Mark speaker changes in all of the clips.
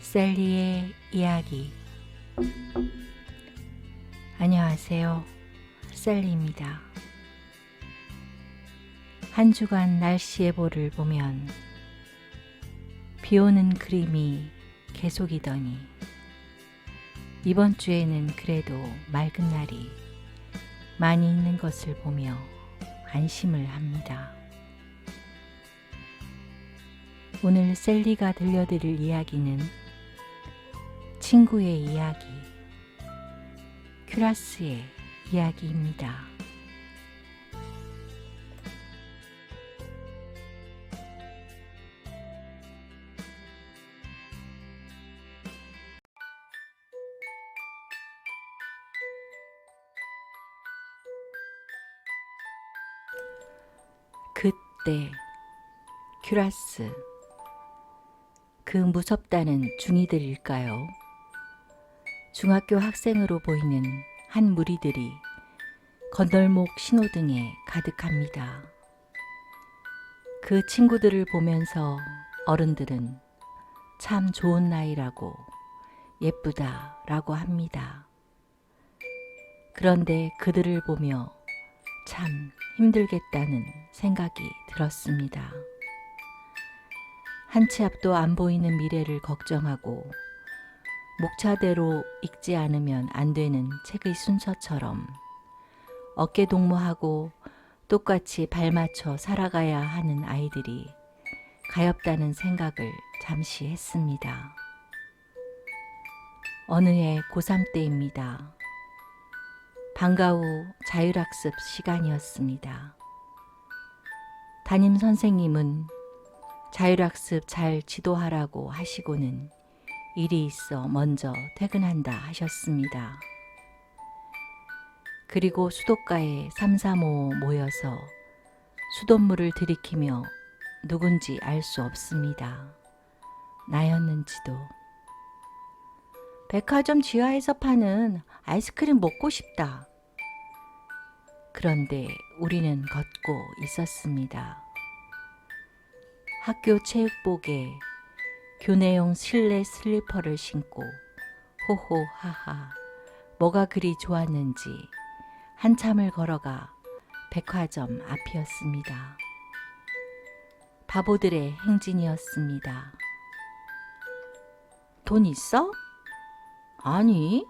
Speaker 1: 셀리의 이야기. 안녕하세요. 셀리입니다. 한 주간 날씨 예보를 보면 비 오는 그림이 계속이더니 이번 주에는 그래도 맑은 날이 많이 있는 것을 보며 안심을 합니다. 오늘 셀리가 들려드릴 이야기는 친구의 이야기, 큐라스의 이야기입니다. 그때 큐라스, 그 무섭다는 중이들일까요? 중학교 학생으로 보이는 한 무리들이 건널목 신호등에 가득합니다. 그 친구들을 보면서 어른들은 참 좋은 나이라고 예쁘다라고 합니다. 그런데 그들을 보며 참 힘들겠다는 생각이 들었습니다. 한 치 앞도 안 보이는 미래를 걱정하고 목차대로 읽지 않으면 안 되는 책의 순서처럼 어깨 동무하고 똑같이 발맞춰 살아가야 하는 아이들이 가엾다는 생각을 잠시 했습니다. 어느 해 고3 때입니다. 방과 후 자율학습 시간이었습니다. 담임 선생님은 자율학습 잘 지도하라고 하시고는 일이 있어 먼저 퇴근한다 하셨습니다. 그리고 수도가에 3, 4, 5 모여서 수돗물을 들이키며 누군지 알 수 없습니다. 나였는지도. 백화점 지하에서 파는 아이스크림 먹고 싶다. 그런데 우리는 걷고 있었습니다. 학교 체육복에 교내용 실내 슬리퍼를 신고 호호하하 뭐가 그리 좋았는지 한참을 걸어가 백화점 앞이었습니다. 바보들의 행진이었습니다. 돈 있어? 아니.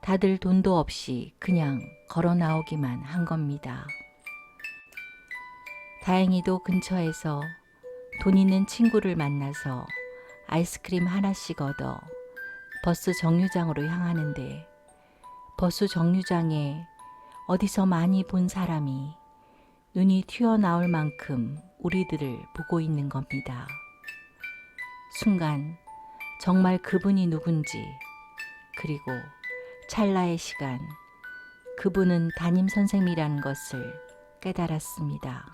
Speaker 1: 다들 돈도 없이 그냥 걸어 나오기만 한 겁니다. 다행히도 근처에서 돈 있는 친구를 만나서 아이스크림 하나씩 얻어 버스 정류장으로 향하는데 버스 정류장에 어디서 많이 본 사람이 눈이 튀어나올 만큼 우리들을 보고 있는 겁니다. 순간 정말 그분이 누군지, 그리고 찰나의 시간 그분은 담임 선생님이라는 것을 깨달았습니다.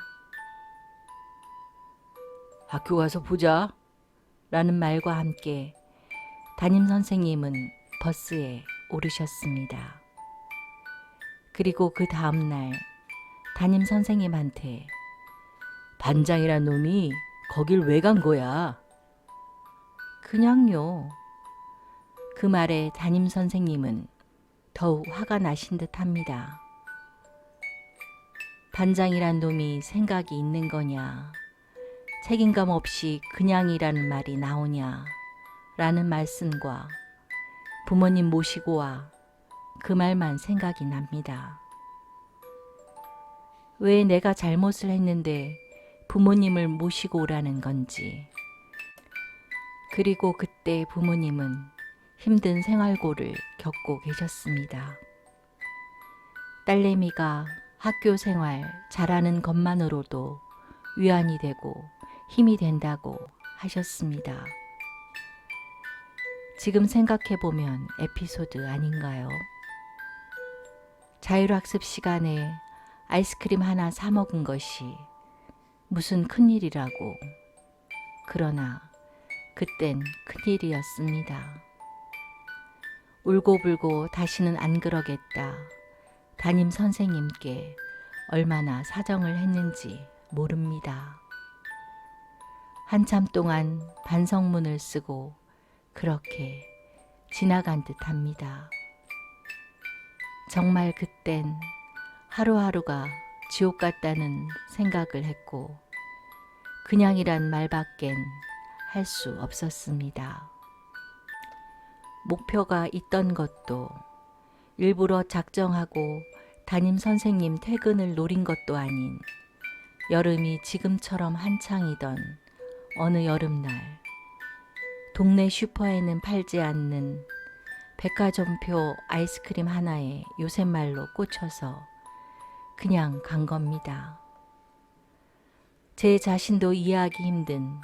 Speaker 1: 학교 가서 보자 라는 말과 함께 담임 선생님은 버스에 오르셨습니다. 그리고 그 다음날 담임 선생님한테 반장이란 놈이 거길 왜 간 거야? 그냥요. 그 말에 담임 선생님은 더욱 화가 나신 듯 합니다. 반장이란 놈이 생각이 있는 거냐, 책임감 없이 그냥이라는 말이 나오냐 라는 말씀과 부모님 모시고 와 그 말만 생각이 납니다. 왜 내가 잘못을 했는데 부모님을 모시고 오라는 건지. 그리고 그때 부모님은 힘든 생활고를 겪고 계셨습니다. 딸내미가 학교 생활 잘하는 것만으로도 위안이 되고 힘이 된다고 하셨습니다. 지금 생각해보면 에피소드 아닌가요? 자율학습 시간에 아이스크림 하나 사 먹은 것이 무슨 큰일이라고. 그러나 그땐 큰일이었습니다. 울고불고 다시는 안 그러겠다. 담임 선생님께 얼마나 사정을 했는지 모릅니다. 한참 동안 반성문을 쓰고 그렇게 지나간 듯합니다. 정말 그땐 하루하루가 지옥 같다는 생각을 했고 그냥이란 말밖엔 할 수 없었습니다. 목표가 있던 것도 일부러 작정하고 담임 선생님 퇴근을 노린 것도 아닌 여름이 지금처럼 한창이던 어느 여름날 동네 슈퍼에는 팔지 않는 백화점표 아이스크림 하나에 요새 말로 꽂혀서 그냥 간 겁니다. 제 자신도 이해하기 힘든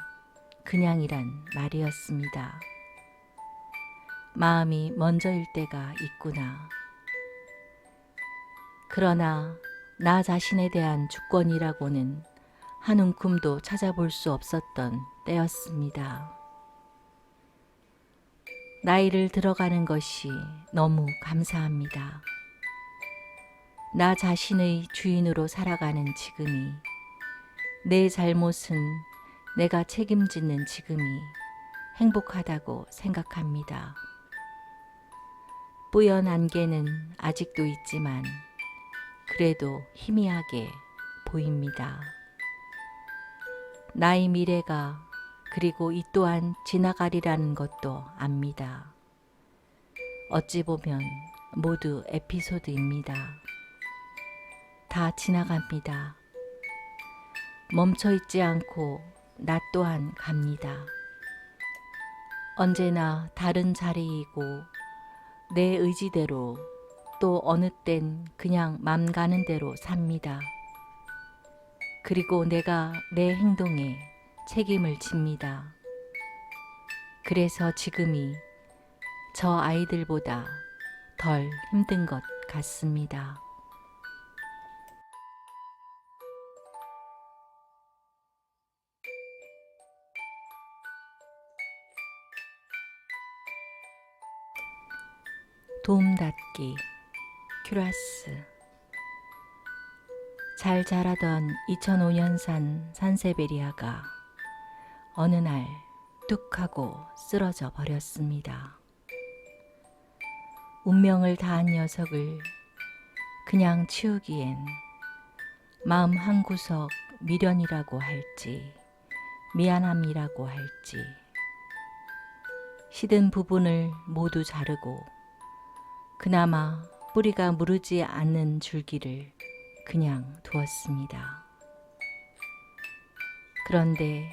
Speaker 1: 그냥이란 말이었습니다. 마음이 먼저일 때가 있구나. 그러나 나 자신에 대한 주권이라고는 한 움큼도 찾아볼 수 없었던 때였습니다. 나이를 들어가는 것이 너무 감사합니다. 나 자신의 주인으로 살아가는 지금이, 내 잘못은 내가 책임지는 지금이 행복하다고 생각합니다. 뿌연 안개는 아직도 있지만 그래도 희미하게 보입니다. 나의 미래가 그리고 이 또한 지나가리라는 것도 압니다. 어찌 보면 모두 에피소드입니다. 다 지나갑니다. 멈춰있지 않고 나 또한 갑니다. 언제나 다른 자리이고 내 의지대로 또 어느 땐 그냥 맘 가는 대로 삽니다. 그리고 내가 내 행동에 책임을 집니다. 그래서 지금이 저 아이들보다 덜 힘든 것 같습니다. 도움닫기 큐라스. 잘 자라던 2005년산 산세베리아가 어느 날 뚝 하고 쓰러져 버렸습니다. 운명을 다한 녀석을 그냥 치우기엔 마음 한구석 미련이라고 할지 미안함이라고 할지 시든 부분을 모두 자르고 그나마 뿌리가 무르지 않는 줄기를 그냥 두었습니다. 그런데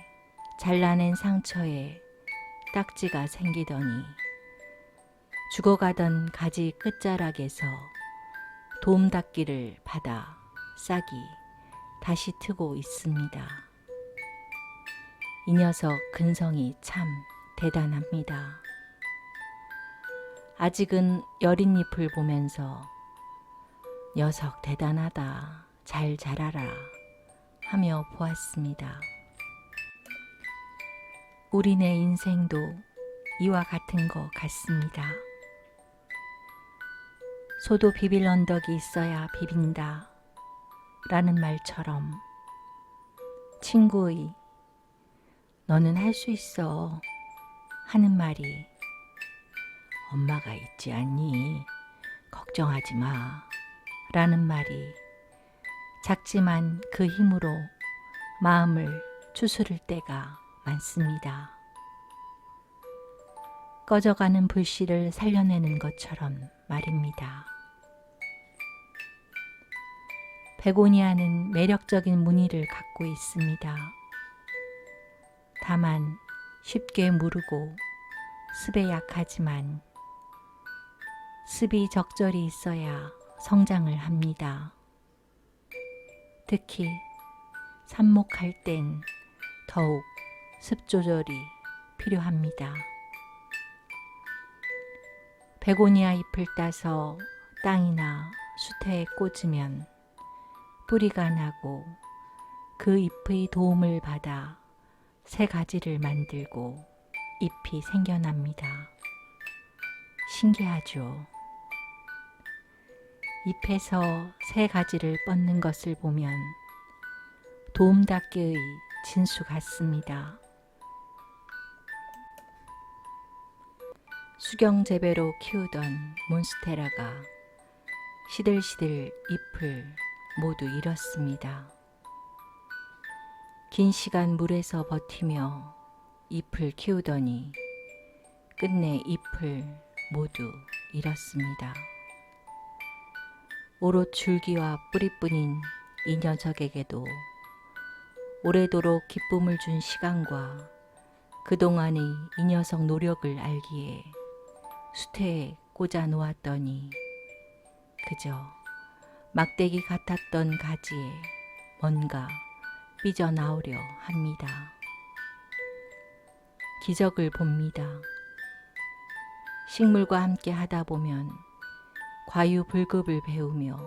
Speaker 1: 잘라낸 상처에 딱지가 생기더니 죽어가던 가지 끝자락에서 도움닫기를 받아 싹이 다시 트고 있습니다. 이 녀석 근성이 참 대단합니다. 아직은 여린 잎을 보면서 녀석 대단하다, 잘 자라라 하며 보았습니다. 우리네 인생도 이와 같은 것 같습니다. 소도 비빌 언덕이 있어야 비빈다 라는 말처럼 친구의 너는 할 수 있어 하는 말이 엄마가 있지 않니? 걱정하지 마 라는 말이 작지만 그 힘으로 마음을 추스를 때가 많습니다. 꺼져가는 불씨를 살려내는 것처럼 말입니다. 베고니아는 매력적인 무늬를 갖고 있습니다. 다만 쉽게 무르고 습에 약하지만 습이 적절히 있어야 성장을 합니다. 특히 삽목할 땐 더욱 습 조절이 필요합니다. 베고니아 잎을 따서 땅이나 수태에 꽂으면 뿌리가 나고 그 잎의 도움을 받아 새 가지를 만들고 잎이 생겨납니다. 신기하죠? 잎에서 새 가지를 뻗는 것을 보면 도움닫기의 진수 같습니다. 수경재배로 키우던 몬스테라가 시들시들 잎을 모두 잃었습니다. 긴 시간 물에서 버티며 잎을 키우더니 끝내 잎을 모두 잃었습니다. 오롯 줄기와 뿌리뿐인 이 녀석에게도 오래도록 기쁨을 준 시간과 그동안의 이 녀석 노력을 알기에 수태에 꽂아 놓았더니 그저 막대기 같았던 가지에 뭔가 삐져나오려 합니다. 기적을 봅니다. 식물과 함께 하다 보면 과유불급을 배우며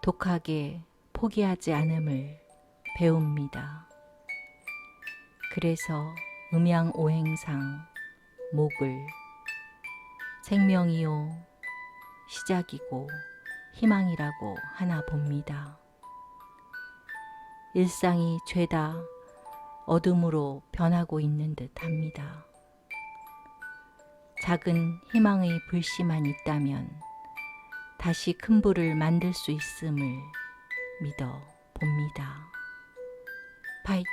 Speaker 1: 독하게 포기하지 않음을 배웁니다. 그래서 음양오행상 목을 생명이요 시작이고 희망이라고 하나 봅니다. 일상이 죄다 어둠으로 변하고 있는 듯 합니다. 작은 희망의 불씨만 있다면 다시 큰 불을 만들 수 있음을 믿어 봅니다. 파이팅!